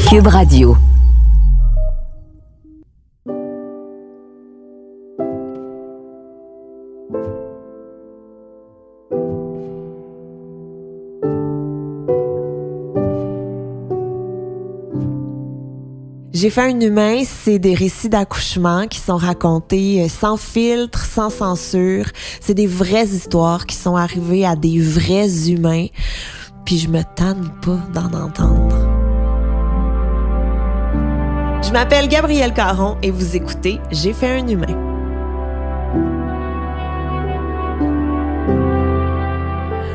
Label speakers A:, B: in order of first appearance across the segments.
A: Cube Radio.
B: J'ai fait un humain, c'est des récits d'accouchement qui sont racontés sans filtre, sans censure. C'est des vraies histoires qui sont arrivées à des vrais humains. Puis je me tanne pas d'en entendre. Je m'appelle Gabrielle Caron et vous écoutez J'ai fait un humain.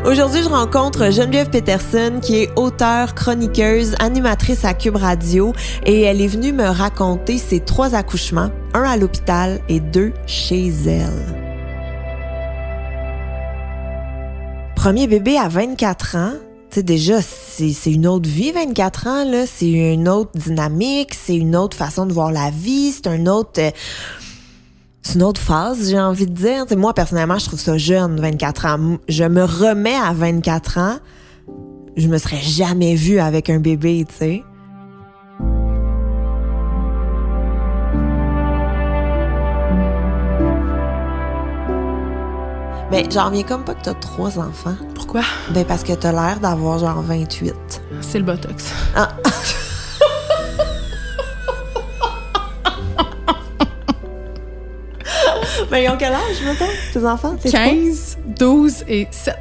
B: Aujourd'hui, je rencontre Geneviève Peterson, qui est auteure, chroniqueuse, animatrice à Cube Radio, et elle est venue me raconter ses 3 accouchements, 1 à l'hôpital et 2 chez elle. Premier bébé à 24 ans, tu sais, déjà, c'est une autre vie, 24 ans, là. C'est une autre dynamique, c'est une autre façon de voir la vie, c'est une autre phase, j'ai envie de dire. T'sais, moi, personnellement, je trouve ça jeune, 24 ans. Je me remets à 24 ans. Je me serais jamais vue avec un bébé, tu sais. Mais j'en reviens comme pas que t'as 3 enfants.
C: Pourquoi?
B: Ben parce que t'as l'air d'avoir genre 28.
C: C'est le Botox.
B: Ah. Mais ils ont quel âge, mettons, tes enfants?
C: 15, 12 et 7.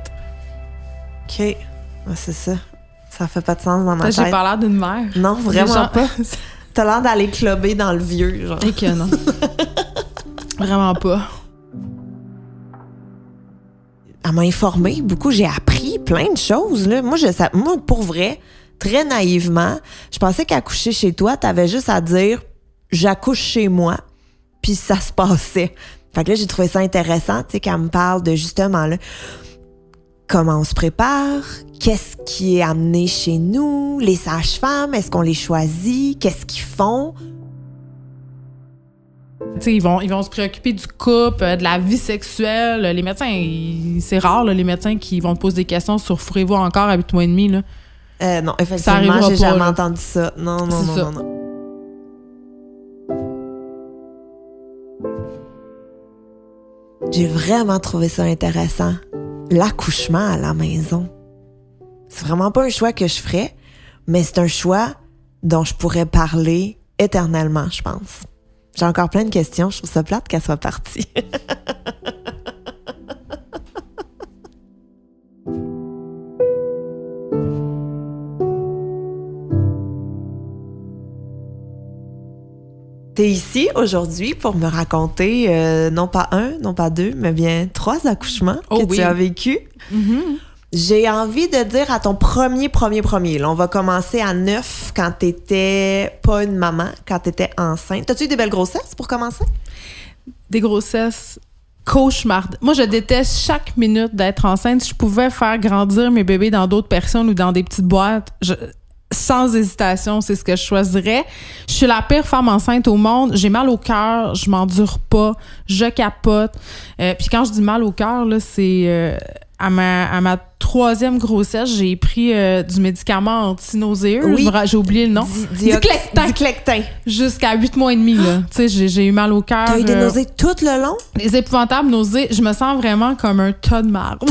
B: OK. Ouais, c'est ça. Ça fait pas de sens dans ma tête.
C: J'ai pas l'air d'une mère.
B: Non, vraiment pas. T'as l'air d'aller clubber dans le vieux, genre.
C: Et que non. Vraiment pas.
B: Elle m'a informée beaucoup. J'ai appris plein de choses, là. Moi, pour vrai, très naïvement, je pensais qu'accoucher chez toi, t'avais juste à dire « j'accouche chez moi », puis ça se passait. Fait que là, j'ai trouvé ça intéressant, tu sais, qu'elle me parle de justement, là, comment on se prépare, qu'est-ce qui est amené chez nous, les sages-femmes, est-ce qu'on les choisit, qu'est-ce qu'ils font.
C: Tu sais, ils vont se préoccuper du couple, de la vie sexuelle. Les médecins, c'est rare, là, les médecins qui vont te poser des questions sur « fourrez-vous encore à 8 mois et demi ?» là.
B: Non, effectivement, j'ai jamais entendu ça. Non. J'ai vraiment trouvé ça intéressant. L'accouchement à la maison. C'est vraiment pas un choix que je ferais, mais c'est un choix dont je pourrais parler éternellement, je pense. J'ai encore plein de questions. Je trouve ça plate qu'elle soit partie. T'es ici aujourd'hui pour me raconter non pas 1, non pas 2, mais bien 3 accouchements que tu as vécu.
C: Mm-hmm.
B: J'ai envie de dire à ton premier. Là, on va commencer à 9 quand t'étais pas une maman, quand t'étais enceinte. T'as-tu eu des belles grossesses pour commencer?
C: Des grossesses cauchemardesques. Moi, je déteste chaque minute d'être enceinte. Si je pouvais faire grandir mes bébés dans d'autres personnes ou dans des petites boîtes, sans hésitation, c'est ce que je choisirais. Je suis la pire femme enceinte au monde. J'ai mal au cœur, je m'endure pas, je capote. Puis quand je dis mal au cœur, là, c'est à ma 3e grossesse, j'ai pris du médicament anti-nauséeux.
B: Oui.
C: J'ai oublié le nom.
B: Diclectin.
C: Jusqu'à 8 mois et demi, là. Tu sais, j'ai eu mal au cœur.
B: T'as eu des nausées tout le long?
C: Les épouvantables nausées, je me sens vraiment comme un tas de marde.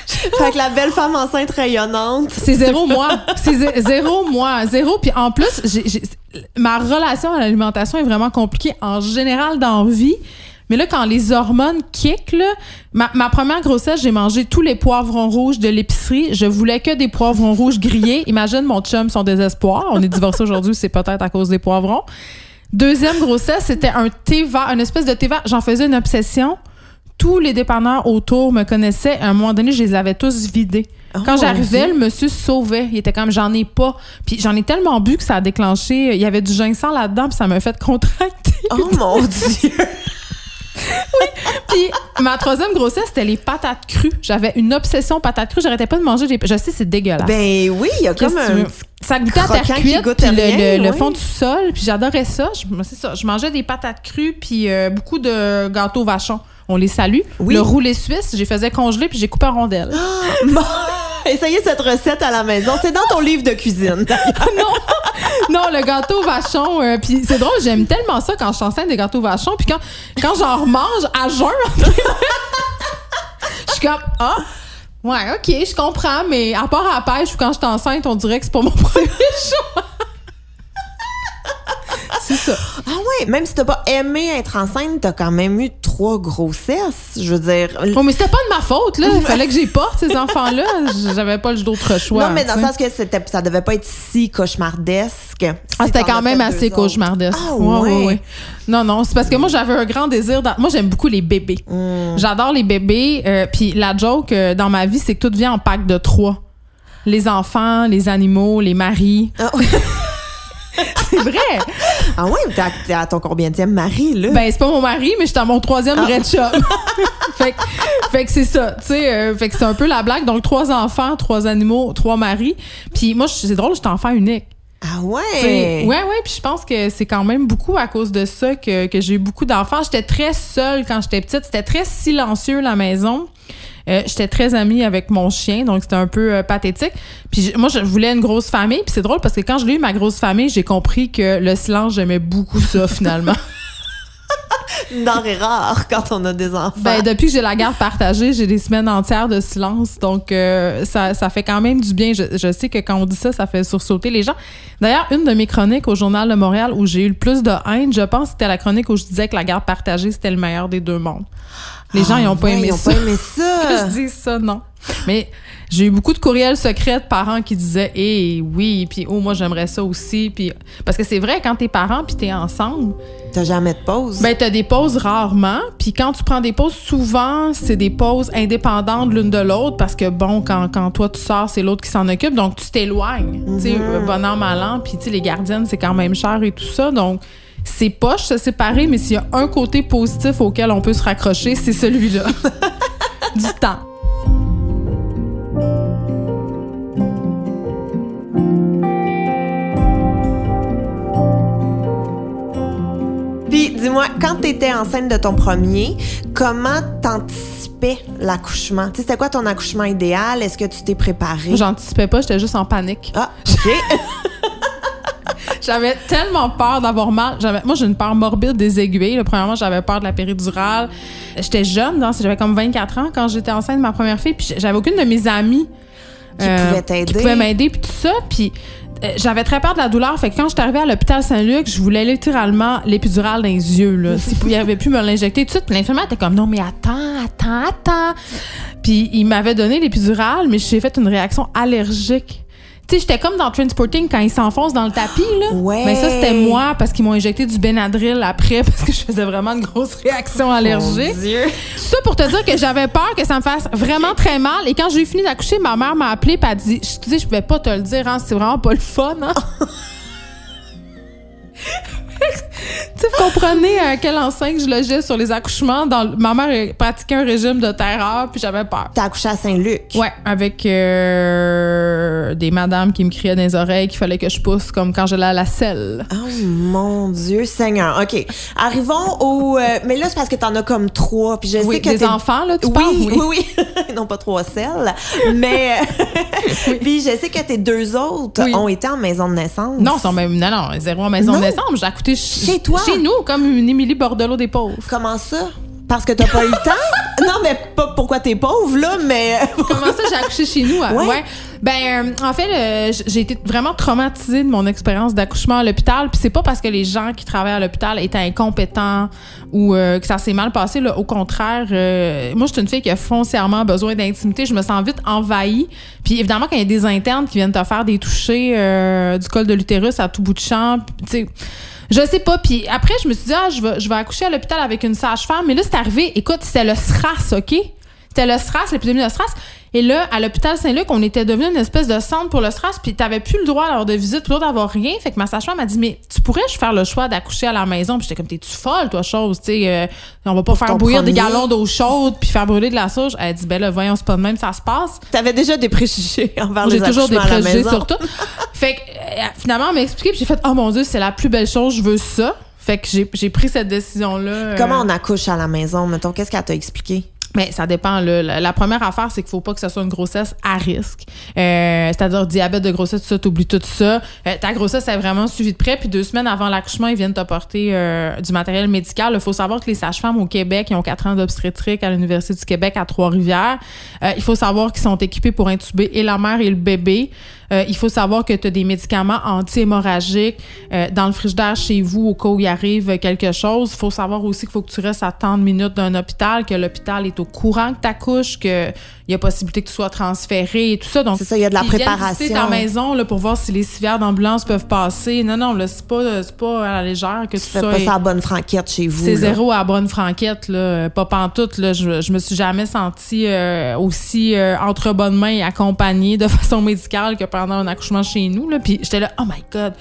B: Fait que la belle femme enceinte rayonnante.
C: C'est 0 mois. C'est 0 mois. 0. Puis en plus, ma relation à l'alimentation est vraiment compliquée en général dans la vie. Mais là, quand les hormones kick, là, ma première grossesse, j'ai mangé tous les poivrons rouges de l'épicerie. Je voulais que des poivrons rouges grillés. Imagine mon chum, son désespoir. On est divorcés aujourd'hui, c'est peut-être à cause des poivrons. 2e grossesse, c'était un thé vert, une espèce de thé vert. J'en faisais une obsession. Tous les dépanneurs autour me connaissaient. À un moment donné, je les avais tous vidés. Quand j'arrivais, le monsieur se sauvait. Il était comme, j'en ai pas. Puis j'en ai tellement bu que ça a déclenché. Il y avait du ginseng là-dedans, puis ça m'a fait contracter.
B: Oh mon Dieu!
C: Oui. Puis ma 3e grossesse, c'était les patates crues. J'avais une obsession patates crues. J'arrêtais pas de manger des... Je sais, c'est dégueulasse.
B: Ben oui, il y a comme un...
C: Ça goûtait à terre cuite, puis le fond du sol. Puis j'adorais ça. C'est ça. Je mangeais des patates crues, puis beaucoup de gâteaux vachons. On les salue. Oui. Le roulé suisse, j'ai faisais congeler, puis j'ai coupé en rondelles.
B: Essayez cette recette à la maison. C'est dans ton livre de cuisine.
C: Non, le gâteau vachon. Puis c'est drôle, j'aime tellement ça quand je suis enceinte des gâteaux vachons. Puis quand j'en remange à jeun, je suis comme, ouais, OK, je comprends, mais à part à la pêche ou quand je suis enceinte, on dirait que c'est pas mon premier choix. C'est ça.
B: Ah ouais, même si t'as pas aimé être enceinte, t'as quand même eu 3 grossesses. Je veux dire.
C: Oh, mais c'était pas de ma faute, là. Il fallait que j'y porte ces enfants-là. J'avais pas d'autre choix.
B: Non, mais dans le sens que ça devait pas être si cauchemardesque.
C: C'était quand même assez cauchemardesque.
B: Ah ouais.
C: Non, c'est parce que moi, j'avais un grand désir. Moi, j'aime beaucoup les bébés. J'adore les bébés. Puis la joke dans ma vie, c'est que tout vient en pack de 3. Les enfants, les animaux, les maris. C'est vrai.
B: Ah ouais, t'es à ton combienième mari, là?
C: Ben, c'est pas mon mari, mais j'étais à mon 3e vrai chum. fait que c'est ça, tu sais. Fait que c'est un peu la blague. Donc, 3 enfants, 3 animaux, 3 maris. Puis moi, c'est drôle, j'étais enfant unique.
B: Ah ouais?
C: Ouais, puis je pense que c'est quand même beaucoup à cause de ça que j'ai eu beaucoup d'enfants. J'étais très seule quand j'étais petite. C'était très silencieux, la maison. J'étais très amie avec mon chien, donc c'était un peu pathétique. Puis moi, je voulais une grosse famille. Puis c'est drôle parce que quand je l'ai eu, ma grosse famille, j'ai compris que le silence, j'aimais beaucoup ça, finalement.
B: Une denrée rare quand on a des enfants.
C: Ben, depuis que j'ai la garde partagée, j'ai des semaines entières de silence. Donc, ça fait quand même du bien. Je sais que quand on dit ça, ça fait sursauter les gens. D'ailleurs, une de mes chroniques au Journal de Montréal où j'ai eu le plus de haine, je pense que c'était la chronique où je disais que la garde partagée, c'était le meilleur des 2 mondes. Les gens, ils n'ont pas aimé ça.
B: Ils n'ont pas aimé ça.
C: Que je dise ça, non. Mais j'ai eu beaucoup de courriels secrets de parents qui disaient « Eh oui, puis oh, moi, j'aimerais ça aussi. » Puis parce que c'est vrai, quand t'es parents puis t'es ensemble...
B: T'as jamais de pause?
C: Ben, t'as des pauses rarement. Puis quand tu prends des pauses, souvent, c'est des pauses indépendantes l'une de l'autre parce que, bon, quand toi, tu sors, c'est l'autre qui s'en occupe. Donc, tu t'éloignes. Tu sais, bon an, mal an. Puis, tu sais, les gardiennes, c'est quand même cher et tout ça. Donc, c'est poche se séparer, mais s'il y a un côté positif auquel on peut se raccrocher, c'est celui-là. Du temps.
B: Puis, dis-moi, quand t'étais enceinte de ton premier, comment t'anticipais l'accouchement? Tu sais, c'était quoi ton accouchement idéal? Est-ce que tu t'es préparée?
C: J'anticipais pas, j'étais juste en panique.
B: Ah, OK.
C: J'avais tellement peur d'avoir mal. Moi, j'ai une peur morbide des aiguilles. Premièrement, j'avais peur de la péridurale. J'étais jeune, hein, j'avais comme 24 ans quand j'étais enceinte de ma première fille. Puis j'avais aucune de mes amies
B: qui pouvaient t'aider.
C: Qui pouvaient m'aider, puis tout ça. Puis j'avais très peur de la douleur. Fait que quand j'étais arrivée à l'hôpital Saint-Luc, je voulais littéralement l'épidurale dans les yeux. Là. Il avait pu me l'injecter tout de suite. Puis l'infirmière était comme, non, mais attends. Puis il m'avait donné l'épidurale, mais j'ai fait une réaction allergique. Tu sais, j'étais comme dans Transporting quand ils s'enfoncent dans le tapis, là.
B: Ouais.
C: Mais ça, c'était moi parce qu'ils m'ont injecté du Benadryl après parce que je faisais vraiment une grosse réaction allergique.
B: Mon Dieu.
C: Ça pour te dire que j'avais peur que ça me fasse vraiment très mal. Et quand j'ai fini d'accoucher, ma mère m'a appelée et elle a dit, tu sais, je pouvais pas te le dire, hein, c'est vraiment pas le fun, hein. Tu sais, vous comprenez à quelle enseigne je logeais sur les accouchements. Ma mère pratiquait un régime de terreur, puis j'avais peur.
B: T'as accouché à Saint-Luc?
C: Ouais, avec des madames qui me criaient dans les oreilles qu'il fallait que je pousse comme quand j'allais à la selle.
B: Oh mon Dieu Seigneur. OK. Arrivons au... mais là, c'est parce que t'en as comme 3. Puis je sais que
C: des enfants, là, tu parles?
B: Oui. Non, pas 3 selles. Mais... Puis je sais que tes 2 autres ont été en maison de naissance.
C: Non, sont même... Non, 0 en maison de naissance. J'ai accouché
B: chez toi?
C: Chez nous, comme une Émilie Bordelot des pauvres.
B: Comment ça? Parce que t'as pas eu le temps? Non, mais pas pourquoi t'es pauvre, là, mais...
C: Comment ça, j'ai accouché chez nous? Ouais. Ben, en fait, j'ai été vraiment traumatisée de mon expérience d'accouchement à l'hôpital. Puis c'est pas parce que les gens qui travaillent à l'hôpital étaient incompétents ou que ça s'est mal passé. Là. Au contraire, moi, je suis une fille qui a foncièrement besoin d'intimité. Je me sens vite envahie. Puis évidemment, quand il y a des internes qui viennent te faire des touchés du col de l'utérus à tout bout de champ, tu sais... Je sais pas. Puis après, je me suis dit, je vais accoucher à l'hôpital avec une sage-femme. Mais là, c'est arrivé. Écoute, c'était le SRAS, OK? C'était le SRAS, l'épidémie de SRAS. Et là, à l'hôpital Saint-Luc, on était devenu une espèce de centre pour le SRAS. Puis t'avais plus le droit d'avoir de visite, plus le droit d'avoir rien. Fait que ma sage-femme m'a dit, mais tu pourrais faire le choix d'accoucher à la maison. Puis j'étais comme, t'es-tu folle, toi, chose? Tu sais, on va pas faire bouillir des gallons d'eau chaude puis faire brûler de la sauge. Elle dit, ben là, voyons, c'est pas de même, ça se passe.
B: T'avais déjà des préjugés envers les accouchements à la maison.
C: J'ai toujours des préjugés sur tout. Fait que finalement, elle m'a expliqué. Puis j'ai fait, oh mon Dieu, c'est la plus belle chose, je veux ça. Fait que j'ai pris cette décision-là.
B: Comment on accouche à la maison, mettons? Qu'est-ce qu'elle t'a expliqué?
C: Mais ça dépend. Là. La première affaire, c'est qu'il faut pas que ce soit une grossesse à risque. C'est-à-dire diabète de grossesse, tout ça, t'oublies tout ça. Ta grossesse est vraiment suivie de près. Puis 2 semaines avant l'accouchement, ils viennent t'apporter du matériel médical. Il faut savoir que les sages-femmes au Québec, ils ont 4 ans d'obstétrique à l'Université du Québec à Trois-Rivières. Il faut savoir qu'ils sont équipés pour intuber et la mère et le bébé. Il faut savoir que tu as des médicaments anti-hémorragiques dans le frigidaire chez vous au cas où il arrive quelque chose. Il faut savoir aussi qu'il faut que tu restes à tant de minutes d'un hôpital, que l'hôpital est au courant que tu accouches, qu'il y a possibilité que tu sois transféré et tout ça. Donc,
B: c'est ça, il y a de la préparation.
C: Ils viennent visiter ta maison là, pour voir si les civières d'ambulance peuvent passer. Non, là, c'est pas à la légère que
B: tu fais pas ça à bonne franquette chez vous.
C: C'est zéro à bonne franquette, là. Pas pantoute, là. Je me suis jamais sentie aussi entre bonnes mains et accompagnée de façon médicale que pendant un accouchement chez nous, là. Puis j'étais là, oh my God,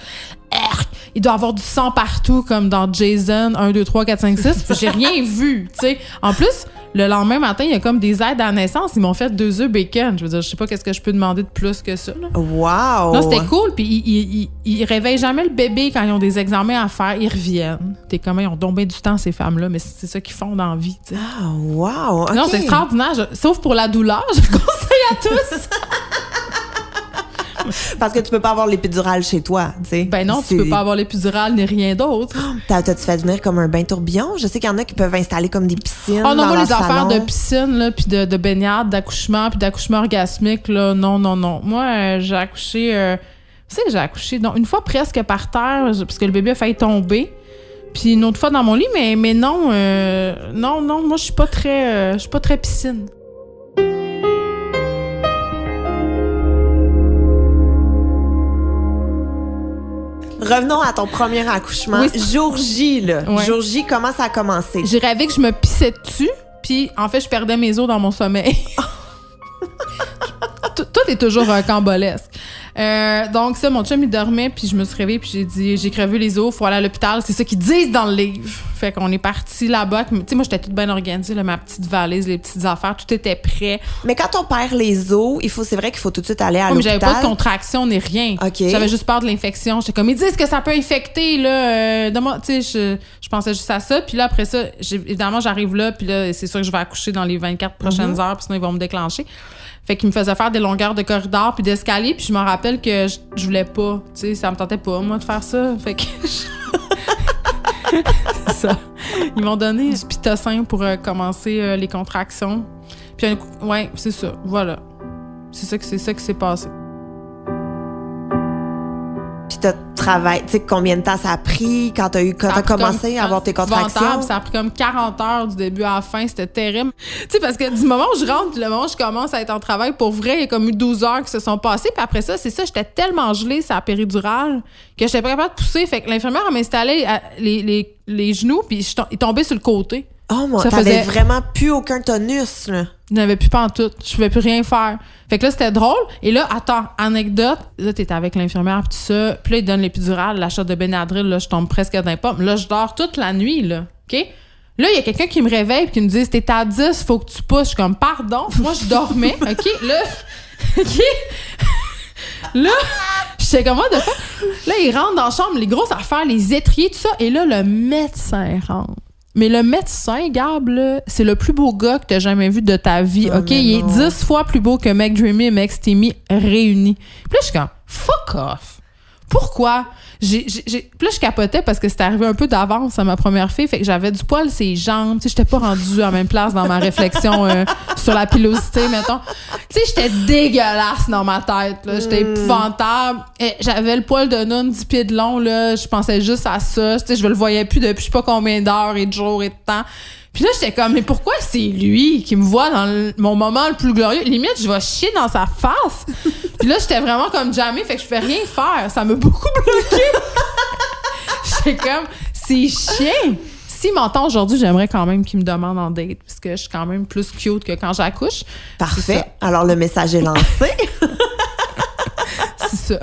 C: il doit y avoir du sang partout comme dans Jason 1, 2, 3, 4, 5, 6. Puis j'ai rien vu, tu sais. En plus, le lendemain matin, il y a comme des aides à la naissance. Ils m'ont fait 2 œufs bacon. Je veux dire, je sais pas qu'est-ce que je peux demander de plus que ça, là.
B: Wow!
C: Non, c'était cool. Puis ils réveillent jamais le bébé quand ils ont des examens à faire. Ils reviennent. T'es comme, ils ont donc bien du temps, ces femmes-là, mais c'est ça qu'ils font dans la vie, tu sais.
B: Ah, wow! Okay.
C: Non, c'est extraordinaire. Sauf pour la douleur, je conseille à tous.
B: Parce que tu peux pas avoir l'épidurale chez toi, tu sais.
C: Ben non, tu peux pas avoir l'épidurale ni rien d'autre.
B: T'as-tu fait venir comme un bain tourbillon? Je sais qu'il y en a qui peuvent installer comme des piscines.
C: Oh non, moi, les
B: salon.
C: affaires de piscine, là, puis de baignade, d'accouchement, puis d'accouchement orgasmique, là, non. Moi, j'ai accouché... tu sais, j'ai accouché une fois presque par terre, parce que le bébé a failli tomber. Puis une autre fois dans mon lit, mais non, moi, je suis pas très piscine.
B: Revenons à ton premier accouchement. Oui. Jour J, là. Ouais. Jour J, comment ça a commencé?
C: J'ai rêvé que je me pissais dessus, puis en fait, je perdais mes os dans mon sommeil. Tout est toujours rocambolesque. Donc ça, mon chum, il dormait, puis je me suis réveillée, puis j'ai dit, j'ai crevé les os, faut aller à l'hôpital. C'est ça qu'ils disent dans le livre. Fait qu'on est parti là-bas. Tu sais, moi, j'étais toute bien organisée, là, ma petite valise, les petites affaires, tout était prêt.
B: Mais quand on perd les os, c'est vrai qu'il faut tout de suite aller à l'hôpital.
C: Mais j'avais pas de contraction ni rien.
B: Okay.
C: J'avais juste peur de l'infection. J'étais comme, ils disent que ça peut infecter, là. Tu sais, je pensais juste à ça. Puis là, après ça, évidemment, j'arrive là, puis là, c'est sûr que je vais accoucher dans les 24 prochaines heures, puis sinon, ils vont me déclencher. Fait qu'il me faisait faire des longueurs de corridor puis d'escalier, puis je me rappelle que je voulais pas, tu sais, ça me tentait pas, moi, de faire ça. Fait que c'est ça. Ils m'ont donné du pitocin pour commencer les contractions. Puis ouais, c'est ça, voilà. C'est ça qui s'est passé.
B: Puis t'as travaillé, tu sais, combien de temps ça a pris quand t'as commencé à avoir tes contractions?
C: Ça a pris comme 40 heures du début à la fin, c'était terrible. Tu sais, parce que du moment où je rentre, puis le moment où je commence à être en travail, pour vrai, il y a comme eu 12 heures qui se sont passées, puis après ça, c'est ça, j'étais tellement gelée, ça péridurale, que j'étais pas capable de pousser. Fait que l'infirmière m'a installé les genoux, puis il tombait sur le côté.
B: Oh, moi, t'avais vraiment plus aucun tonus, là.
C: Je n'avais plus pantoute. Je pouvais plus rien faire. Fait que là, c'était drôle. Et là, attends, anecdote. Là, t'étais avec l'infirmière pis tout ça. Puis là, il donne l'épidurale, l'achat de Benadryl. Là, je tombe presque dans les pommes. Là, je dors toute la nuit, là. OK? Là, il y a quelqu'un qui me réveille et qui me dit, t'es à 10, faut que tu pousses. Je suis comme, pardon. Moi, je dormais. OK? Là, OK? Là, j'étais comme, de fait. Là, il rentre dans la chambre, les grosses affaires, les étriers, tout ça. Et là, le médecin rentre. Mais le médecin, Gab, là, c'est le plus beau gars que t'as jamais vu de ta vie, OK? Il est 10 fois plus beau que McDreamy et McSteamy réunis. Puis là, je suis comme, fuck off! Pourquoi? Puis là, je capotais parce que c'était arrivé un peu d'avance à ma première fille, fait que j'avais du poil sur les jambes. Tu sais, j'étais pas rendue à la même place dans ma réflexion sur la pilosité, mettons. Tu sais, j'étais dégueulasse dans ma tête, là. J'étais épouvantable. Et j'avais le poil de noun 10 pieds de long, là. Je pensais juste à ça. Tu sais, je le voyais plus depuis je sais pas combien d'heures et de jours et de temps. Puis là, j'étais comme, mais pourquoi c'est lui qui me voit dans mon moment le plus glorieux? Limite, je vais chier dans sa face. Puis là, j'étais vraiment comme jammée, fait que je pouvais rien faire. Ça m'a beaucoup bloqué. J'étais comme, c'est chiant. S'il m'entend aujourd'hui, j'aimerais quand même qu'il me demande en date, parce que je suis quand même plus cute que quand j'accouche.
B: Parfait. Alors, le message est lancé.
C: C'est ça.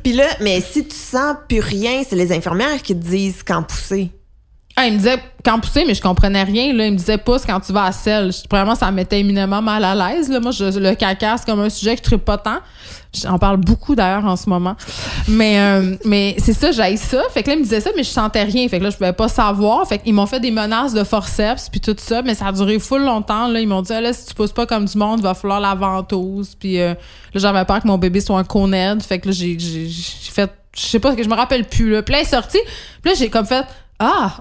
B: Puis là, mais si tu sens plus rien, c'est les infirmières qui te disent quand pousser.
C: Ah, il me disait quand pousser, mais je comprenais rien. Là. Il me disait pousse quand tu vas à selle. Vraiment, ça me mettait éminemment mal à l'aise. Là. Moi, le caca, c'est comme un sujet que je tripe pas tant. J'en parle beaucoup d'ailleurs en ce moment. Mais c'est ça, j'haïs ça. Fait que là, il me disait ça, mais je sentais rien. Fait que là, je pouvais pas savoir. Fait qu'ils m'ont fait des menaces de forceps puis tout ça. Mais ça a duré full longtemps. Là. Ils m'ont dit, là, si tu pousses pas comme du monde, il va falloir la ventouse. Puis là, j'avais peur que mon bébé soit un coned. Fait que là, j'ai fait, je sais pas, que je me rappelle plus. Là. Puis là, il est sorti. Puis là, j'ai comme fait, ah!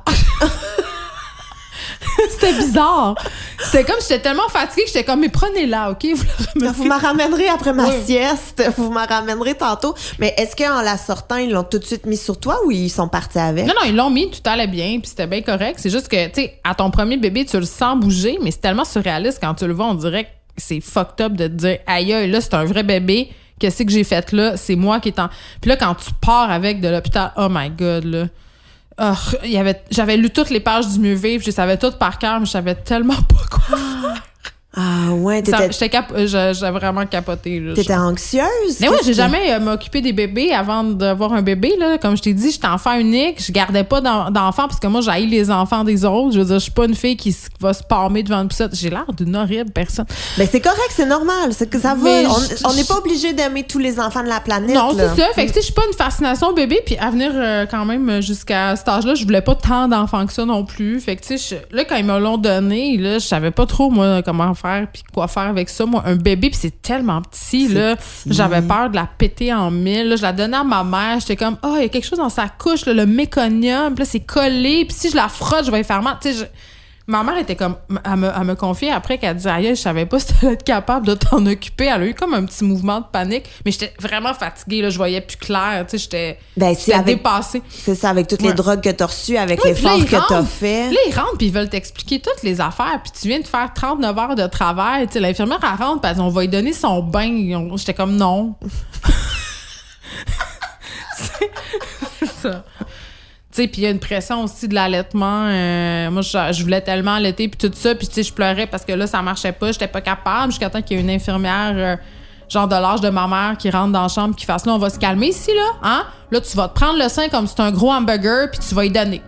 C: C'était bizarre. C'était comme, j'étais tellement fatiguée que j'étais comme, mais prenez-la, OK?
B: Vous me ramènerez après ma sieste. Vous me ramènerez tantôt. Mais est-ce qu'en la sortant, ils l'ont tout de suite mis sur toi ou ils sont partis avec?
C: Non, ils l'ont mis, tout allait bien, puis c'était bien correct. C'est juste que, tu sais, à ton premier bébé, tu le sens bouger, mais c'est tellement surréaliste quand tu le vois, on dirait que c'est fucked up de te dire, aïe, là, c'est un vrai bébé. Qu'est-ce que j'ai fait là? C'est moi qui est en... Puis là, quand tu pars avec de l'hôpital, oh my God, là... j'avais lu toutes les pages du Mieux Vivre, je savais toutes par cœur, mais je savais tellement pas quoi faire.
B: Ah ouais,
C: j'ai vraiment capoté. Là,
B: t'étais anxieuse?
C: Mais oui, j'ai jamais m'occupé des bébés avant d'avoir un bébé. Là. Comme je t'ai dit, j'étais enfant unique. Je gardais pas d'enfants parce que moi, j'haïs les enfants des autres. Je veux dire, je suis pas une fille qui va se palmer devant une poussette. J'ai l'air d'une horrible personne.
B: Ben c'est correct, c'est normal. C'est que ça va. On n'est pas obligé d'aimer tous les enfants de la planète.
C: Non, c'est ça. Fait que tu sais, je suis pas une fascination bébé. Puis à venir quand même jusqu'à cet âge-là, je voulais pas tant d'enfants que ça non plus. Fait que tu sais, là, quand ils me l'ont donné, là, je savais pas trop, moi, comment faire puis quoi faire avec ça. Moi, un bébé, puis c'est tellement petit, là. J'avais peur de la péter en mille. Là, je la donnais à ma mère. J'étais comme, il y a quelque chose dans sa couche, là, le méconium. Puis là, c'est collé. Puis si je la frotte, je vais y faire mal. Tu sais, ma mère était comme, elle me confiait après qu'elle disait, aïe, je savais pas si t'allais être capable de t'en occuper. Elle a eu comme un petit mouvement de panique. Mais j'étais vraiment fatiguée, là. Je voyais plus clair. Tu sais, j'étais dépassée.
B: C'est ça, avec toutes les drogues que t'as reçues, avec l'effort que t'as fait.
C: Là, ils rentrent puis ils veulent t'expliquer toutes les affaires. Puis tu viens de faire 39 heures de travail. Tu sais, l'infirmière, elle rentre parce qu'on va lui donner son bain. J'étais comme, non. C'est ça. Tu sais, puis il y a une pression aussi de l'allaitement. Moi, je voulais tellement allaiter, puis tout ça. Puis, tu sais, je pleurais parce que là, ça marchait pas. J'étais pas capable. Jusqu'à temps qu'il y ait une infirmière, genre de l'âge de ma mère, qui rentre dans la chambre, qui fasse, là, on va se calmer ici, là. Hein? Là, tu vas te prendre le sein comme si c'était un gros hamburger, puis tu vas y donner.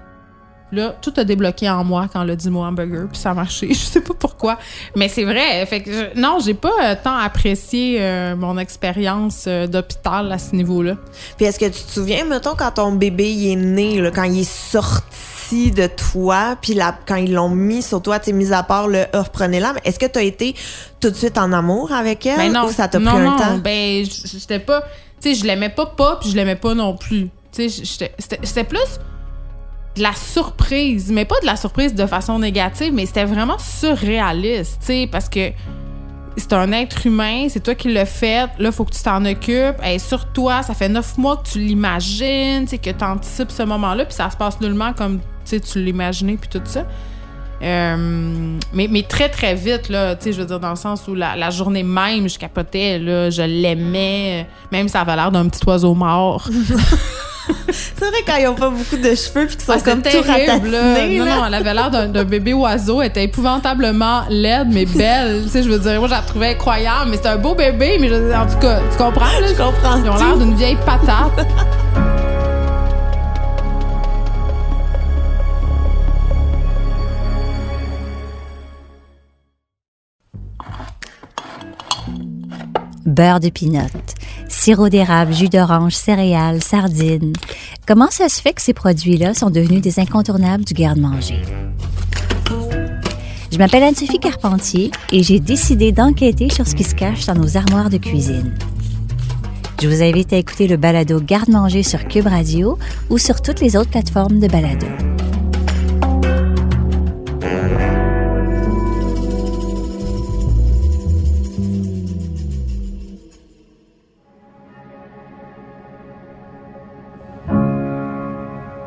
C: Là, tout a débloqué en moi quand elle a dit mot hamburger, puis ça a marché. Je sais pas pourquoi. Mais c'est vrai. Fait que non, j'ai pas tant apprécié mon expérience d'hôpital à ce niveau-là.
B: Puis est-ce que tu te souviens, mettons, quand ton bébé il est né, là, quand il est sorti de toi, puis quand ils l'ont mis sur toi, tu sais, mis à part le « reprenez-la », est-ce que tu as été tout de suite en amour avec elle?
C: Ben non,
B: ou ça t'a pris un temps?
C: Ben j'étais pas... Tu sais, je l'aimais pas, puis je l'aimais pas non plus. Tu sais, c'était plus... de la surprise, mais pas de la surprise de façon négative, mais c'était vraiment surréaliste, tu sais, parce que c'est un être humain, c'est toi qui l'as fait, là, faut que tu t'en occupes, elle est sur toi, ça fait 9 mois que tu l'imagines, tu sais, que tu anticipes ce moment-là, puis ça se passe nullement comme, tu sais, tu l'imaginais, puis tout ça. Mais très, très vite, là, tu sais, je veux dire, dans le sens où la journée même, je capotais, là, je l'aimais, même ça avait l'air d'un petit oiseau mort.
B: C'est vrai quand ils ont pas beaucoup de cheveux puis qu'ils sont comme
C: terrible,
B: tout ratatinés.
C: Non, elle avait l'air d'un bébé oiseau. Elle était épouvantablement laide, mais belle. Tu sais, je veux dire, moi, je la trouvais incroyable. Mais c'était un beau bébé, mais en tout cas, tu comprends? Là?
B: Je comprends.
C: Ils ont l'air d'une vieille patate.
A: Beurre de pinot, sirop d'érable, jus d'orange, céréales, sardines. Comment ça se fait que ces produits-là sont devenus des incontournables du garde-manger? Je m'appelle Anne-Sophie Carpentier et j'ai décidé d'enquêter sur ce qui se cache dans nos armoires de cuisine. Je vous invite à écouter le balado Garde-manger sur Cube Radio ou sur toutes les autres plateformes de balado.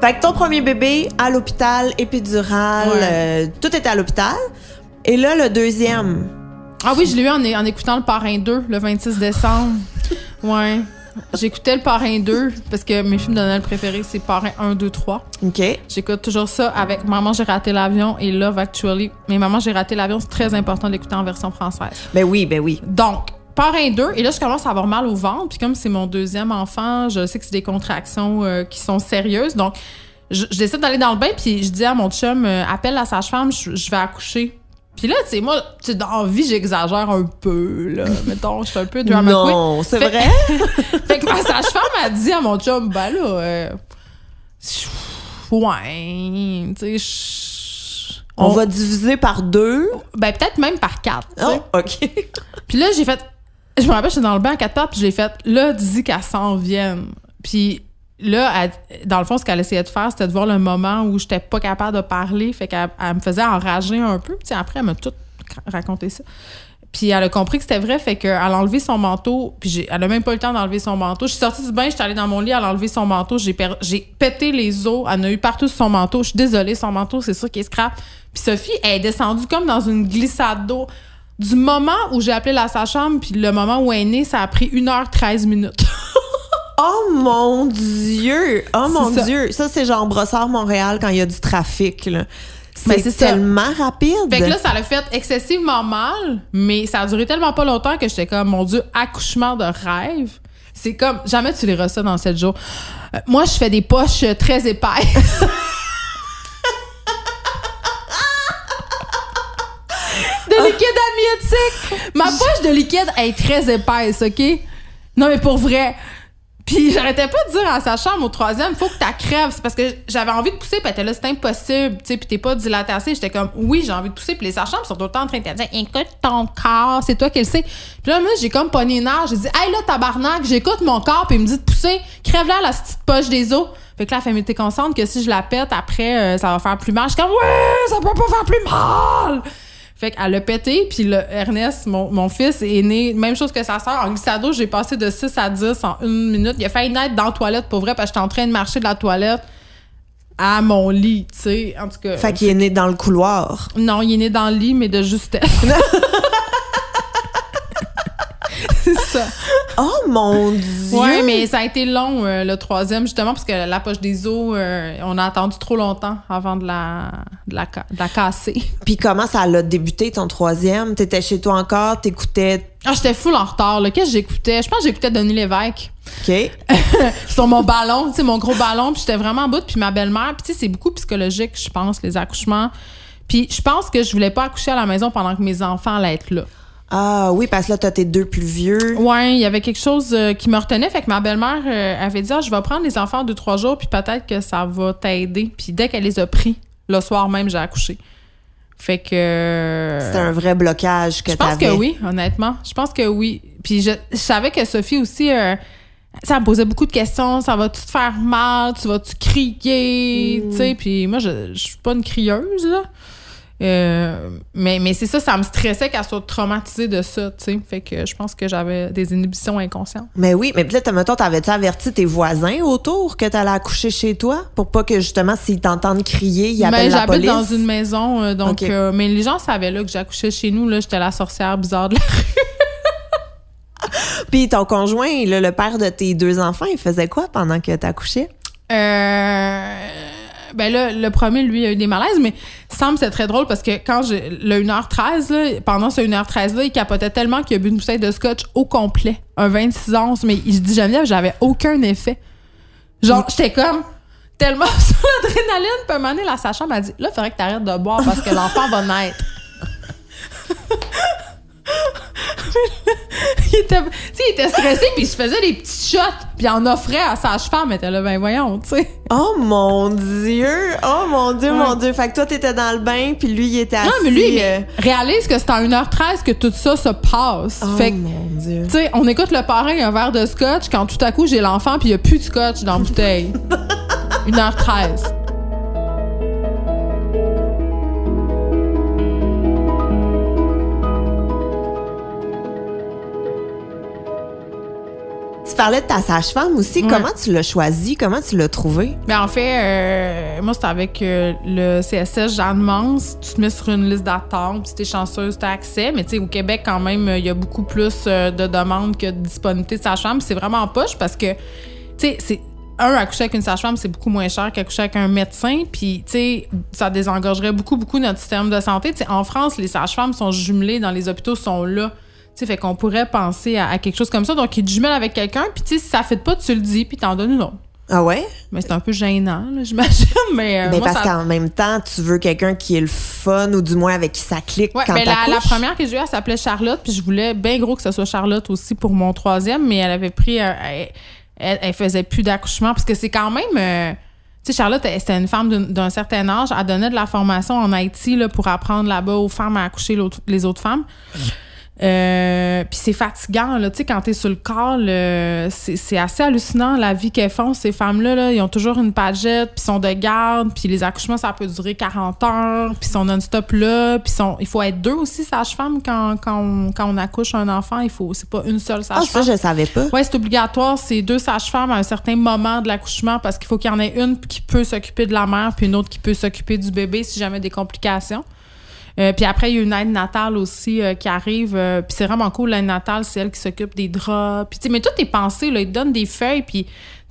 B: Fait que ton premier bébé à l'hôpital, épidurale, tout était à l'hôpital. Et là, le deuxième.
C: Ah oui, je l'ai eu en écoutant Le Parrain 2, le 26 décembre. Ouais. J'écoutais Le Parrain 2 parce que mes films de Noël préférés, c'est Parrain 1, 2, 3.
B: OK.
C: J'écoute toujours ça avec Maman, j'ai raté l'avion et Love Actually. Mais Maman, j'ai raté l'avion, c'est très important d'écouter en version française.
B: Ben oui.
C: Donc, Parrain 2, et là, je commence à avoir mal au ventre. Puis comme c'est mon deuxième enfant, je sais que c'est des contractions qui sont sérieuses. Donc, je décide d'aller dans le bain, puis je dis à mon chum, appelle la sage-femme, je vais accoucher. Puis là, tu sais, moi, dans la vie, j'exagère un peu, là. Mettons, je suis un peu drama queen.
B: Non, c'est vrai?
C: Fait que ma sage-femme a dit à mon chum, ben là, ouais, tu sais,
B: on va diviser par 2.
C: Ben, peut-être même par 4.
B: Oh, OK.
C: Puis là, j'ai fait, je me rappelle, j'étais dans le bain à 4 pattes, puis j'ai fait, là, dis qu'elle s'en vienne. Puis là, dans le fond, ce qu'elle essayait de faire, c'était de voir le moment où j'étais pas capable de parler. Fait qu'elle me faisait enrager un peu. Puis après, elle m'a tout raconté ça. Puis elle a compris que c'était vrai. Fait qu'elle a enlevé son manteau. Puis elle a même pas eu le temps d'enlever son manteau. Je suis sortie du bain, j'étais allée dans mon lit, elle a enlevé son manteau. J'ai pété les os. Elle en a eu partout sur son manteau. Je suis désolée, son manteau, c'est ça qui est scrap. Puis Sophie, elle est descendue comme dans une glissade d'eau. Du moment où j'ai appelé la sage-femme, puis le moment où elle est née, ça a pris 1h13 minutes.
B: Oh mon Dieu! Oh mon
C: C'est ça.
B: Dieu! Ça, c'est genre Brossard-Montréal quand il y a du trafic, là.
C: Ben,
B: C'est
C: c'est ça.
B: tellement rapide.
C: Fait que là, ça l'a fait excessivement mal, mais ça a duré tellement pas longtemps que j'étais comme, mon Dieu, accouchement de rêve. C'est comme, jamais tu les reçois dans 7 jours. Moi, je fais des poches très épaisses. De liquide amniotique. Ma poche de liquide est très épaisse, OK? Non, mais pour vrai. Puis j'arrêtais pas de dire à sa chambre au 3e, faut que t'as crèves. C'est parce que j'avais envie de pousser, puis elle était là, c'est impossible, tu sais, puis t'es pas dilaté assez. J'étais comme, oui, j'ai envie de pousser. Puis les sages-femmes sont tout le temps en train de te dire, écoute ton corps, c'est toi qui le sais. Puis là, moi, j'ai comme pogné une heure. J'ai dit, hey là, tabarnak, j'écoute mon corps, puis il me dit de pousser. Crève-la la petite poche des os. Fait que là, elle fait, mais t'es consciente que si je la pète, après, ça va faire plus mal. Je suis comme, ouais, ça peut pas faire plus mal. Fait qu'elle a pété, puis Ernest, mon fils, est né, même chose que sa sœur, en glissado, j'ai passé de 6 à 10 en 1 minute. Il a failli naître dans la toilette, pour vrai, parce que j'étais en train de marcher de la toilette à mon lit, tu sais, en tout cas.
B: Fait qu'il est né dans le couloir.
C: Non, il est né dans le lit, mais de justesse. C'est ça.
B: Oh mon Dieu!
C: Ouais, mais ça a été long, le 3e, justement, parce que la poche des os, on a attendu trop longtemps avant de la casser.
B: Puis comment ça l'a débuté, ton 3e? T'étais chez toi encore, t'écoutais...
C: Ah, j'étais full en retard, là. Qu'est-ce que j'écoutais? Je pense que j'écoutais Denis Lévesque.
B: OK.
C: Sur mon ballon, tu sais, mon gros ballon, puis j'étais vraiment en bout, puis ma belle-mère, puis tu sais, c'est beaucoup psychologique, je pense, les accouchements. Puis je pense que je voulais pas accoucher à la maison pendant que mes enfants allaient être là.
B: Ah oui, parce que là, t'as tes 2 plus vieux.
C: Ouais, il y avait quelque chose qui me retenait, fait que ma belle-mère avait dit, je vais prendre les enfants 2-3 jours, puis peut-être que ça va t'aider. Puis dès qu'elle les a pris, le soir même, j'ai accouché. Fait que...
B: C'était un vrai blocage que t'avais.
C: Je pense que oui, honnêtement. Je pense que oui. Puis je savais que Sophie aussi... ça me posait beaucoup de questions. Ça va-tu te faire mal? Tu vas-tu crier? Tu sais, puis moi, je suis pas une crieuse, là. Mais c'est ça, ça me stressait qu'elle soit traumatisée de ça, tu sais. Fait que je pense que j'avais des inhibitions inconscientes.
B: Mais oui, mais peut-être, mettons, t'avais-tu averti tes voisins autour que t'allais accoucher chez toi? Pour pas que, justement, s'ils t'entendent crier, ils appellent la police?
C: J'habite dans une maison, donc...
B: Okay.
C: Mais les gens savaient là que j'accouchais chez nous, là. J'étais la sorcière bizarre de la rue.
B: Puis ton conjoint, là, le père de tes 2 enfants, il faisait quoi pendant que t'accouchais?
C: Ben là, le premier, lui, a eu des malaises, mais Sam, c'est très drôle parce que quand le 1h13, là, pendant ce 1h13-là, il capotait tellement qu'il a bu une bouteille de scotch au complet, un 26 onces, mais il dit, Geneviève, j'avais aucun effet. Genre, j'étais comme tellement sur l'adrénaline, puis à un moment donné, la sage-femme m'a dit, là, il faudrait que t'arrêtes de boire parce que l'enfant va naître. il était stressé, puis il se faisait des petits shots, puis il en offrait à sa sage-femme. Elle était là, ben voyons, tu sais.
B: Oh mon Dieu! Oh mon Dieu,
C: Ouais.
B: mon Dieu! Fait que toi, t'étais dans le bain, puis lui, il était assis.
C: Non, mais lui, réalise que c'est à 1h13 que tout ça se passe.
B: Oh
C: Fait que,
B: mon Dieu!
C: tu sais, on écoute le parrain, un verre de scotch, quand tout à coup, j'ai l'enfant, puis il n'y a plus de scotch dans la bouteille. 1h13.
B: Tu parlais de ta sage-femme aussi.
C: Ouais.
B: Comment tu l'as choisie? Comment tu l'as trouvée?
C: Mais en fait, moi, c'était avec le CSS Jeanne Mans. Tu te mets sur une liste d'attente, si t'es chanceuse, t'as accès. Mais tu sais, au Québec, quand même, il y a beaucoup plus de demandes que de disponibilité de sage-femme. C'est vraiment poche parce que, tu sais, c'est... accoucher avec une sage-femme, c'est beaucoup moins cher qu'accoucher avec un médecin. Puis, tu sais, ça désengorgerait beaucoup notre système de santé. Tu sais, en France, les sages-femmes sont jumelées dans les hôpitaux, sont là. Tu sais, fait qu'on pourrait penser à quelque chose comme ça. Donc, ils te jumellent avec quelqu'un, puis tu sais, si ça ne fait pas, tu le dis, puis t'en donnes une autre.
B: Ah ouais?
C: Mais c'est un peu gênant, là, j'imagine. Mais moi,
B: parce qu'en même temps, tu veux quelqu'un qui est le fun ou du moins avec qui ça clique quand t'accouches.
C: La première que j'ai eue, elle s'appelait Charlotte, puis je voulais bien gros que ce soit Charlotte aussi pour mon 3e, mais elle avait pris... elle faisait plus d'accouchement parce que c'est quand même... tu sais, Charlotte, c'était une femme d'un certain âge. Elle donnait de la formation en Haïti là, pour apprendre là-bas aux femmes à accoucher les autres femmes. Puis c'est fatigant, là, tu sais, quand t'es sur le corps, c'est assez hallucinant la vie qu'elles font, ces femmes-là, là. Ils ont toujours une pagette, puis sont de garde, puis les accouchements, ça peut durer 40 heures, puis sont non-stop là, puis il faut être 2 aussi sages-femmes quand on accouche un enfant, c'est pas une seule sage-femme.
B: Ah, ça, je savais pas.
C: Ouais, c'est obligatoire, c'est 2 sages-femmes à un certain moment de l'accouchement, parce qu'il faut qu'il y en ait une qui peut s'occuper de la mère, puis une autre qui peut s'occuper du bébé si jamais des complications. Puis après, il y a une aide natale aussi qui arrive. Puis c'est vraiment cool, l'aide natale, c'est elle qui s'occupe des draps. Puis, tu sais, mais tout est pensé, là. Ils te donnent des feuilles, puis, tu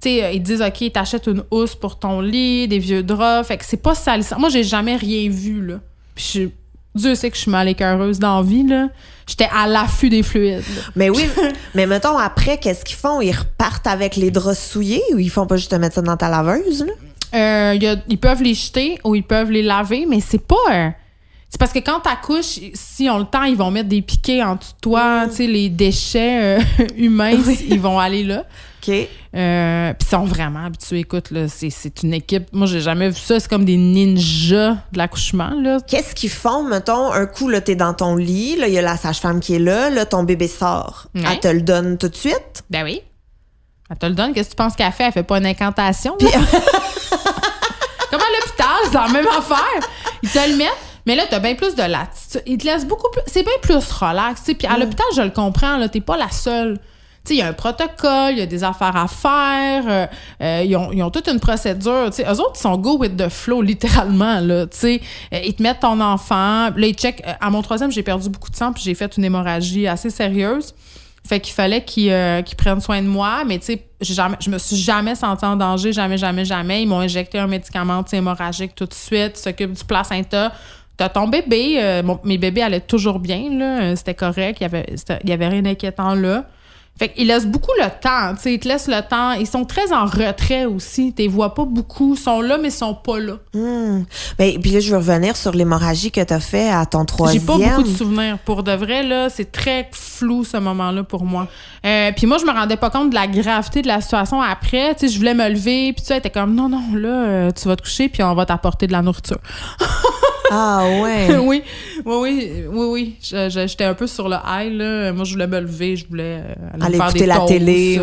C: sais, ils te disent, OK, t'achètes une housse pour ton lit, des vieux draps. Fait que c'est pas salissant. Moi, j'ai jamais rien vu, là. Puis Dieu sait que je suis mal écœureuse dans la vie, là. J'étais à l'affût des fluides, là.
B: Mais oui, mais mettons, après, qu'est-ce qu'ils font? Ils repartent avec les draps souillés ou ils font pas juste te mettre ça dans ta laveuse, là?
C: Ils peuvent les jeter ou ils peuvent les laver, mais c'est pas... C'est parce que quand t'accouches, si on le temps, ils vont mettre des piquets en dessous de toi, tu sais, les déchets humains, ils vont aller là.
B: OK.
C: Puis ils sont vraiment habitués. Écoute, là, c'est une équipe. Moi, j'ai jamais vu ça. C'est comme des ninjas de l'accouchement, là.
B: Qu'est-ce qu'ils font, mettons, un coup, là, t'es dans ton lit, là, il y a la sage-femme qui est là, ton bébé sort.
C: Ouais.
B: Elle te le donne tout de suite?
C: Ben oui. Elle te le donne. Qu'est-ce que tu penses qu'elle fait? Elle fait pas une incantation, là? Comme à l'hôpital, c'est la même affaire. Ils te le mettent. Mais là, t'as bien plus de latitude. Ils te laissent beaucoup plus... C'est bien plus relax, tu sais. Puis à l'hôpital, je le comprends, là, t'es pas la seule. Tu sais, il y a un protocole, il y a des affaires à faire. Ils ont toute une procédure. Tu sais, eux autres, ils sont go with the flow, littéralement, là. Tu sais, ils te mettent ton enfant. Là, ils checkent. À mon 3e, j'ai perdu beaucoup de sang, puis j'ai fait une hémorragie assez sérieuse. Fait qu'il fallait qu'ils prennent soin de moi. Mais tu sais, je me suis jamais sentie en danger. Jamais. Ils m'ont injecté un médicament hémorragique tout de suite. Ils s'occupent du placenta. T'as ton bébé. Mes bébés allaient toujours bien, là. C'était correct. Il y avait rien d'inquiétant là. Fait qu'ils laissent beaucoup le temps, tu sais. Ils te laissent le temps. Ils sont très en retrait aussi. Tu les vois pas beaucoup. Ils sont là, mais ils sont pas là.
B: Mais puis là, je veux revenir sur l'hémorragie que t'as fait à ton 3e.
C: J'ai pas beaucoup de souvenirs. Pour de vrai, là, c'est très flou, ce moment-là, pour moi. Puis moi, je me rendais pas compte de la gravité de la situation après. Tu sais, je voulais me lever, puis tu sais, elle était comme, non, là, tu vas te coucher, puis on va t'apporter de la nourriture.
B: Ah ouais.
C: oui. J'étais un peu sur le high, là. Moi, je voulais me lever, je voulais
B: aller
C: faire
B: écouter
C: des
B: la
C: toasts,
B: télé.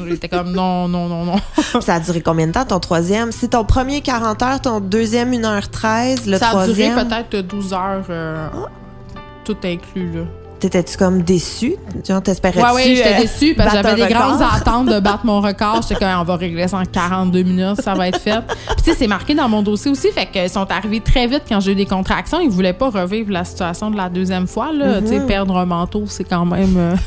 C: J'étais comme non.
B: Ça a duré combien de temps, ton 3e? C'est ton premier 40 heures, ton 2e 1h13, le 3e?
C: Ça a duré peut-être 12 heures, tout inclus, là.
B: T'étais-tu comme déçue? Genre, t'espérais-tu?
C: Oui, j'étais déçue parce que j'avais des grandes
B: record?
C: attentes de battre mon record. J'étais comme, on va régler ça en 42 minutes, ça va être fait. Puis, tu sais, c'est marqué dans mon dossier aussi. Fait qu'ils sont arrivés très vite quand j'ai eu des contractions. Ils voulaient pas revivre la situation de la 2e fois, là. Tu sais, perdre un manteau, c'est quand même.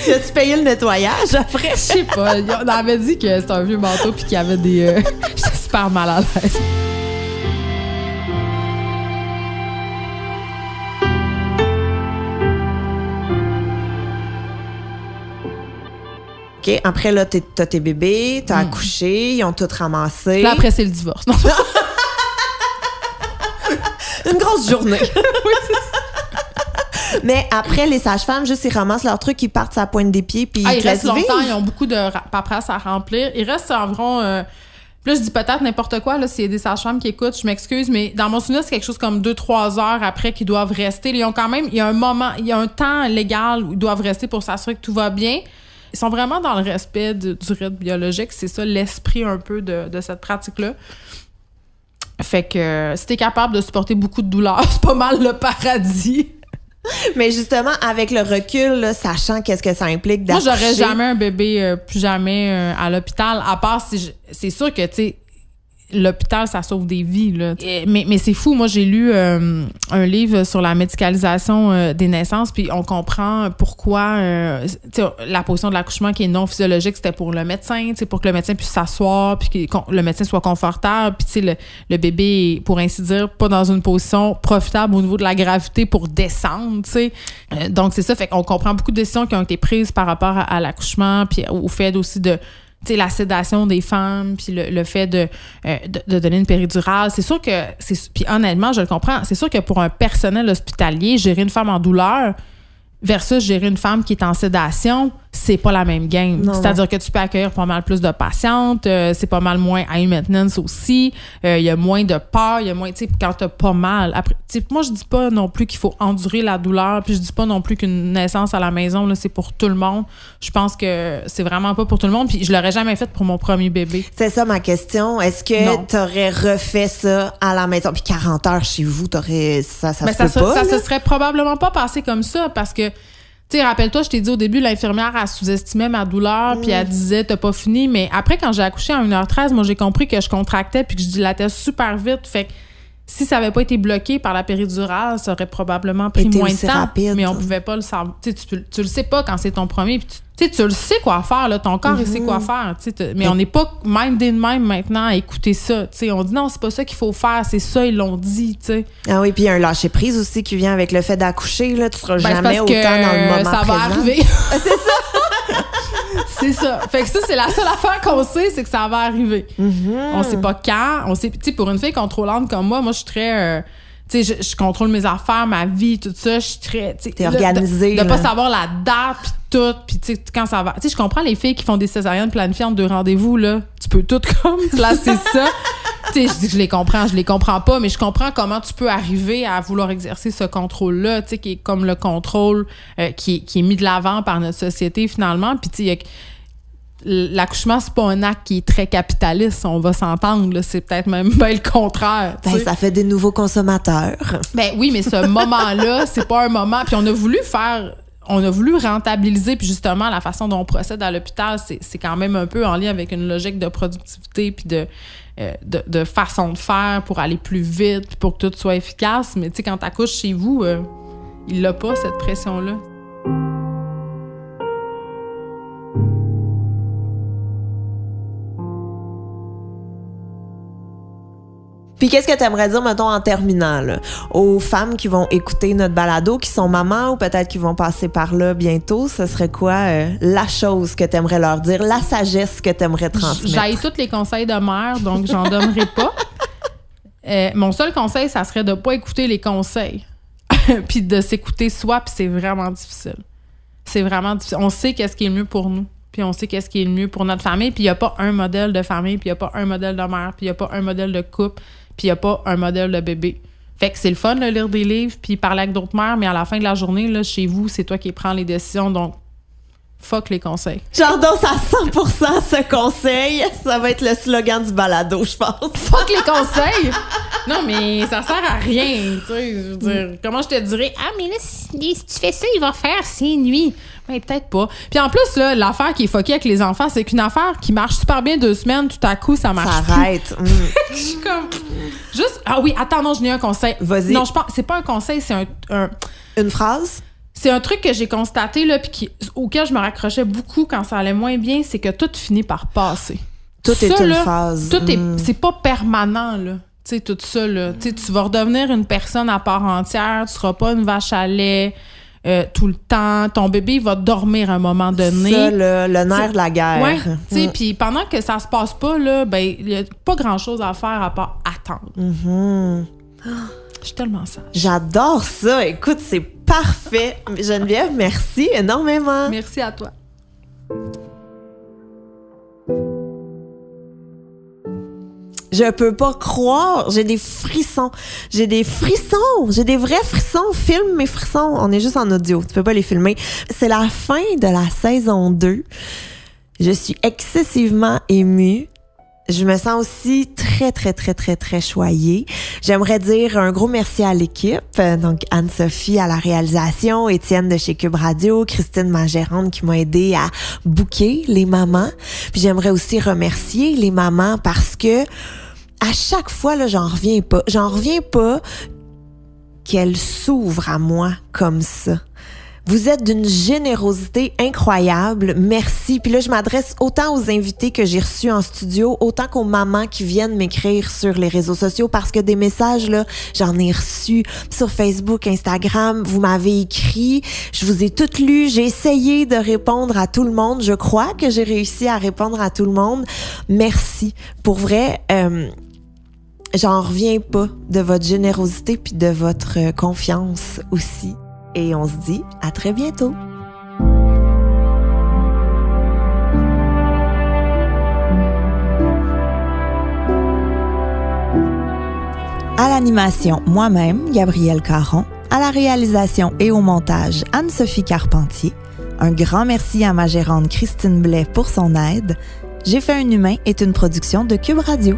B: Tu as-tu payé le nettoyage après?
C: Je sais pas. On avait dit que c'était un vieux manteau puis qu'il y avait des. J'étais super mal à l'aise.
B: OK. Après, là, t'as tes bébés, t'as accouché, ils ont tout ramassé.
C: Là, après, c'est le divorce. Non.
B: Une grosse journée. Oui, c'est ça. Mais après, les sages-femmes, juste, ils ramassent leurs trucs, ils partent à la pointe des pieds, puis
C: ils restent longtemps,
B: vivre.
C: ils ont beaucoup de paperasse à remplir. Il reste environ... là, je dis peut-être n'importe quoi, là, s'il y a des sages-femmes qui écoutent, je m'excuse, mais dans mon souvenir, c'est quelque chose comme 2-3 heures après qu'ils doivent rester. Ils ont quand même... Il y a un moment, il y a un temps légal où ils doivent rester pour s'assurer que tout va bien. Ils sont vraiment dans le respect du rythme biologique. C'est ça l'esprit un peu de cette pratique-là. Fait que si t'es capable de supporter beaucoup de douleur, c'est pas mal le paradis.
B: Mais justement, avec le recul, là, sachant qu'est-ce que ça implique d'accoucher...
C: Moi, j'aurais jamais un bébé, plus jamais à l'hôpital, à part si... C'est sûr que, tu sais, l'hôpital, ça sauve des vies, là. Mais c'est fou. Moi, j'ai lu un livre sur la médicalisation des naissances, puis on comprend pourquoi la position de l'accouchement qui est non physiologique, c'était pour le médecin, pour que le médecin puisse s'asseoir, puis que le médecin soit confortable, puis le bébé est, pour ainsi dire, pas dans une position profitable au niveau de la gravité pour descendre, tu sais. Donc, c'est ça. Fait qu'on comprend beaucoup de décisions qui ont été prises par rapport à l'accouchement, puis au fait aussi de la sédation des femmes, puis le fait de donner une péridurale. C'est sûr que, puis honnêtement, je le comprends, c'est sûr que pour un personnel hospitalier, gérer une femme en douleur versus gérer une femme qui est en sédation, c'est pas la même game.
B: Non,
C: C'est-à-dire que tu peux accueillir pas mal plus de patientes, c'est pas mal moins high maintenance aussi, il y a moins de peur, il y a moins, tu sais, quand t'as pas mal. Après, moi, je dis pas non plus qu'il faut endurer la douleur, puis je dis pas non plus qu'une naissance à la maison, là, c'est pour tout le monde. Je pense que c'est vraiment pas pour tout le monde, puis je l'aurais jamais fait pour mon premier bébé.
B: C'est ça ma question. Est-ce que t'aurais refait ça à la maison? Puis 40 heures chez vous, t'aurais... Ça se peut pas,
C: ça se serait probablement pas passé comme ça, parce que tu sais, rappelle-toi, je t'ai dit au début, l'infirmière, elle sous-estimait ma douleur, puis elle disait, t'as pas fini. Mais après, quand j'ai accouché à 1h13, moi, j'ai compris que je contractais puis que je dilatais super vite. Fait que si ça avait pas été bloqué par la péridurale, ça aurait probablement pris moins de temps.
B: Rapide. Mais
C: on pouvait pas le savoir. Tu le sais pas quand c'est ton premier. Puis tu le sais quoi faire, là. Ton corps, il sait quoi faire. Mais on n'est pas mindé de même maintenant à écouter ça. T'sais, on dit non, c'est pas ça qu'il faut faire, c'est ça, ils l'ont dit. T'sais.
B: Ah oui, puis il y a un lâcher-prise aussi qui vient avec le fait d'accoucher. Là, tu seras jamais autant dans le moment
C: ça
B: présent.
C: Va arriver.
B: C'est ça!
C: C'est ça. Fait que ça, c'est la seule affaire qu'on sait, c'est que ça va arriver. On sait pas quand. On sait, tu sais, pour une fille contrôlante comme moi, je suis très... tu sais, je contrôle mes affaires, ma vie, tout ça. Je suis très...
B: T'es organisée.
C: De pas savoir la date, puis tout. Puis tu sais, quand ça va... Tu sais, je comprends les filles qui font des césariennes planifiées entre 2 rendez-vous, là. Tu peux tout comme placer ça. Tu sais, je dis que je les comprends pas, mais je comprends comment tu peux arriver à vouloir exercer ce contrôle-là, tu sais, qui est comme le contrôle qui est mis de l'avant par notre société, finalement. Puis tu sais, l'accouchement, c'est pas un acte qui est très capitaliste, on va s'entendre, là. C'est peut-être même le contraire.
B: Ben, ça fait des nouveaux consommateurs.
C: Ben oui, mais ce moment-là, c'est pas un moment... Puis on a voulu rentabiliser, puis justement, la façon dont on procède à l'hôpital, c'est quand même un peu en lien avec une logique de productivité puis de façon de faire pour aller plus vite puis pour que tout soit efficace. Mais tu sais, quand t'accouches chez vous, il l'a pas, cette pression-là.
B: Puis qu'est-ce que tu aimerais dire, mettons, en terminant, là, aux femmes qui vont écouter notre balado, qui sont mamans ou peut-être qui vont passer par là bientôt, ce serait quoi la chose que tu aimerais leur dire, la sagesse que tu aimerais transmettre?
C: J'haïs tous les conseils de mère, donc j'en donnerai pas. Mon seul conseil, ça serait de pas écouter les conseils, puis de s'écouter soi, puis c'est vraiment difficile. C'est vraiment difficile. On sait qu'est-ce qui est le mieux pour nous. Puis on sait qu'est-ce qui est le mieux pour notre famille, puis il n'y a pas un modèle de famille, puis il n'y a pas un modèle de mère, puis il n'y a pas un modèle de couple, puis il n'y a pas un modèle de bébé. Fait que c'est le fun de lire des livres, puis parler avec d'autres mères, mais à la fin de la journée, là, chez vous, c'est toi qui prends les décisions, donc fuck les conseils.
B: J'endose à 100% ce conseil. Ça va être le slogan du balado, je pense.
C: Fuck les conseils! Non, mais ça sert à rien, tu sais. Je veux dire, comment je te dirais? Ah, mais là, si tu fais ça, il va faire ces nuits. Ben, peut-être pas. Puis en plus, là, l'affaire qui est fuckée avec les enfants, c'est qu'une affaire qui marche super bien 2 semaines, tout à coup, ça marche plus.
B: Ça arrête.
C: Je suis comme... Juste... Ah oui, attends, non, je n'ai un conseil.
B: Vas-y.
C: Non, je pense... C'est pas un conseil, c'est un...
B: Une phrase?
C: C'est un truc que j'ai constaté, là, puis auquel je me raccrochais beaucoup quand ça allait moins bien, c'est que tout finit par passer.
B: Tout
C: ça,
B: est une
C: là,
B: phase.
C: Tout est... C'est pas permanent, là. Tu sais, tout ça, là. Tu sais, tu vas redevenir une personne à part entière, tu seras pas une vache à lait tout le temps. Ton bébé va dormir à un moment donné.
B: Ça, le nerf de la guerre.
C: Ouais, tu sais, puis pendant que ça se passe pas, là, ben, il y a pas grand-chose à faire à part attendre. Je suis tellement sage.
B: J'adore ça. Écoute, c'est parfait. Geneviève, merci énormément.
C: Merci à toi.
B: Je peux pas croire. J'ai des frissons. J'ai des vrais frissons. Filme mes frissons. On est juste en audio. Tu peux pas les filmer. C'est la fin de la saison 2. Je suis excessivement émue. Je me sens aussi très, très, très, très, très choyée. J'aimerais dire un gros merci à l'équipe. Donc, Anne-Sophie à la réalisation, Étienne de chez Cube Radio, Christine, ma gérante, qui m'a aidée à booker les mamans. Puis j'aimerais aussi remercier les mamans parce que à chaque fois, là, j'en reviens pas. J'en reviens pas qu'elle s'ouvre à moi comme ça. Vous êtes d'une générosité incroyable. Merci. Puis là, je m'adresse autant aux invités que j'ai reçus en studio, autant qu'aux mamans qui viennent m'écrire sur les réseaux sociaux, parce que des messages, là, j'en ai reçus sur Facebook, Instagram. Vous m'avez écrit. Je vous ai toutes lues. J'ai essayé de répondre à tout le monde. Je crois que j'ai réussi à répondre à tout le monde. Merci. Pour vrai, j'en reviens pas de votre générosité puis de votre confiance aussi. Et on se dit à très bientôt. À l'animation, moi-même, Gabrielle Caron. À la réalisation et au montage, Anne-Sophie Carpentier. Un grand merci à ma gérante Christine Blais pour son aide. J'ai fait un humain est une production de Cube Radio.